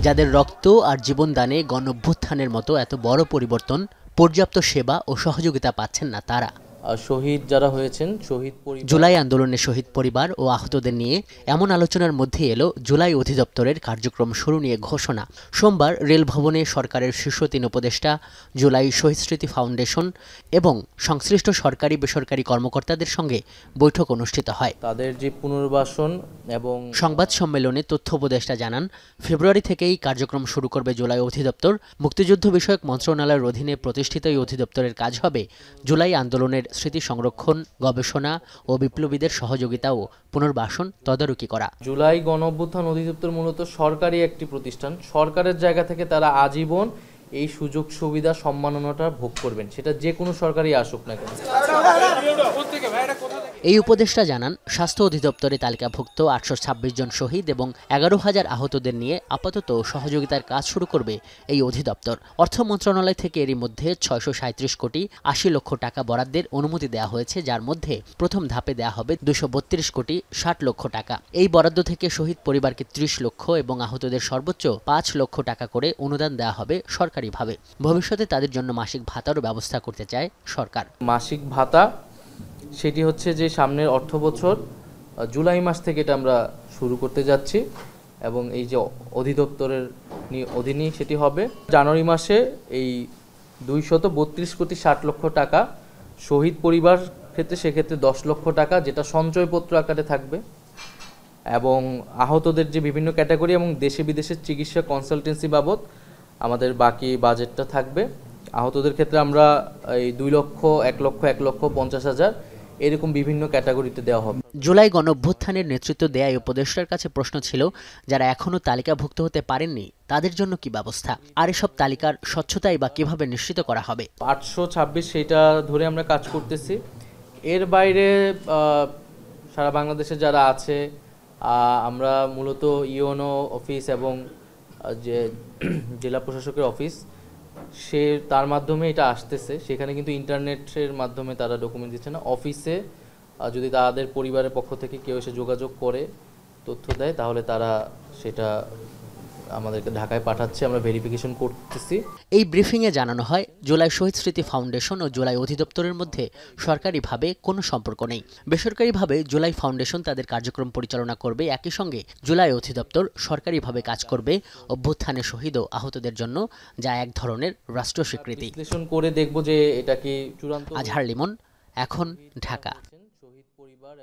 যাদের রক্ত আর জীবনদানে গণঅভ্যুত্থানের মতো এত বড় পরিবর্তন, পর্যাপ্ত সেবা ও সহযোগিতা পাচ্ছেন না তারা। শহীদ যারা হয়েছেন, জুলাই আন্দোলনের শহীদ পরিবার ও আহতদের নিয়ে এমন আলোচনার মধ্যে এলো জুলাই অধিদপ্তরের কার্যক্রম শুরু নিয়ে ঘোষণা। সোমবার রেল ভবনে সরকারের শীর্ষ ৩ উপদেষ্টা, জুলাই শহীদ স্মৃতি ফাউন্ডেশন এবং সংশ্লিষ্ট সরকারি বেসরকারি কর্মকর্তাদের সঙ্গে বৈঠক অনুষ্ঠিত হয়। তাদের যে পুনর্বাসন এবং সংবাদ সম্মেলনে তথ্য উপদেষ্টা জানান, ফেব্রুয়ারি থেকেই কার্যক্রম শুরু করবে জুলাই অধিদপ্তর। মুক্তিযুদ্ধ বিষয়ক মন্ত্রণালয়ের অধীনে প্রতিষ্ঠিত এই অধিদপ্তরের কাজ হবে জুলাই আন্দোলনের স্মৃতি সংরক্ষণ, গবেষণা ও বিপ্লবীদের সহযোগিতা ও পুনর্বাসন তদারকি করা। জুলাই গণঅভ্যুত্থান অধিদপ্তর মূলত সরকারি একটি প্রতিষ্ঠান। সরকারের জায়গা থেকে তারা আজীবন এই সুযোগ সুবিধা সম্মাননাটা ভোগ করবেন, সেটা যে কোনো সরকারই আসুক না কেন। এই উপদেষ্টা জানান, স্বাস্থ্য অধিদপ্তরে তালিকাভুক্ত 826 জন শহীদ এবং 11,000 আহতদের নিয়ে আপাতত সহযোগিতার কাজ শুরু করবে এই অধিদপ্তর। অর্থ মন্ত্রণালয় থেকে এরই মধ্যে 637 কোটি 80 লক্ষ টাকা বরাদ্দের অনুমতি দেওয়া হয়েছে, যার মধ্যে প্রথম ধাপে দেওয়া হবে 232 কোটি 60 লক্ষ টাকা। এই বরাদ্দ থেকে শহীদ পরিবারকে 30 লক্ষ এবং আহতদের সর্বোচ্চ 5 লক্ষ টাকা করে অনুদান দেওয়া হবে সরকারিভাবে। ভবিষ্যতে তাদের জন্য মাসিক ভাতারও ব্যবস্থা করতে চায় সরকার। মাসিক ভাতা সেটি হচ্ছে যে সামনের অর্থ বছর জুলাই মাস থেকে এটা আমরা শুরু করতে যাচ্ছি এবং এই যে অধিদপ্তরের অধীনেই সেটি হবে। জানুয়ারি মাসে এই 232 কোটি 60 লক্ষ টাকা শহীদ পরিবার ক্ষেত্রে, সেক্ষেত্রে 10 লক্ষ টাকা যেটা সঞ্চয়পত্র আকারে থাকবে, এবং আহতদের যে বিভিন্ন ক্যাটাগরি এবং দেশে বিদেশের চিকিৎসা কনসালটেন্সি বাবদ আমাদের বাকি বাজেটটা থাকবে। আহতদের ক্ষেত্রে আমরা এই 2 লক্ষ, 1 লক্ষ, 1,50,000 এরকম বিভিন্ন ক্যাটাগরিতে দেওয়া হবে। জুলাই গণঅভ্যুত্থানের নেতৃত্ব দেয়া এই উপদেষ্টার কাছে প্রশ্ন ছিল, যারা এখনো তালিকাভুক্ত হতে পারেননি তাদের জন্য কি ব্যবস্থা, আর এসব তালিকার স্বচ্ছতাই বা কিভাবে নিশ্চিত করা হবে। 826 সেটা ধরে আমরা কাজ করতেছি। এর বাইরে সারা বাংলাদেশে যারা আছে, আমরা মূলত ইউএনও অফিস এবং যে জেলা প্রশাসকের অফিস, তার মাধ্যমে এটা আসতেছে। সেখানে কিন্তু ইন্টারনেটের মাধ্যমে তারা ডকুমেন্ট দিচ্ছে না। অফিসে যদি তাদের পরিবারের পক্ষ থেকে কেউ এসে যোগাযোগ করে তথ্য দেয়, তাহলে তারা সেটা আমাদেরকে ঢাকায় পাঠাচ্ছে, আমরা ভেরিফিকেশন করতেছি। এই ব্রিফিংয়ে জানানো হয়, জুলাই শহীদ স্মৃতি ফাউন্ডেশন ও জুলাই অধিদপ্তরের মধ্যে সরকারিভাবে কোনো সম্পর্ক নেই। বেসরকারিভাবে জুলাই ফাউন্ডেশন তাদের কার্যক্রম পরিচালনা করবে। একই সঙ্গে জুলাই অধিদপ্তর সরকারিভাবে কাজ করবে অভ্যুত্থানে শহীদ ও আহতদের জন্য, যা এক ধরনের রাষ্ট্র স্বীকৃতি। বিশ্লেষণ করে দেখব যে এটা কি চূড়ান্ত। আজহার লিমন, এখন, ঢাকা। শহীদ পরিবার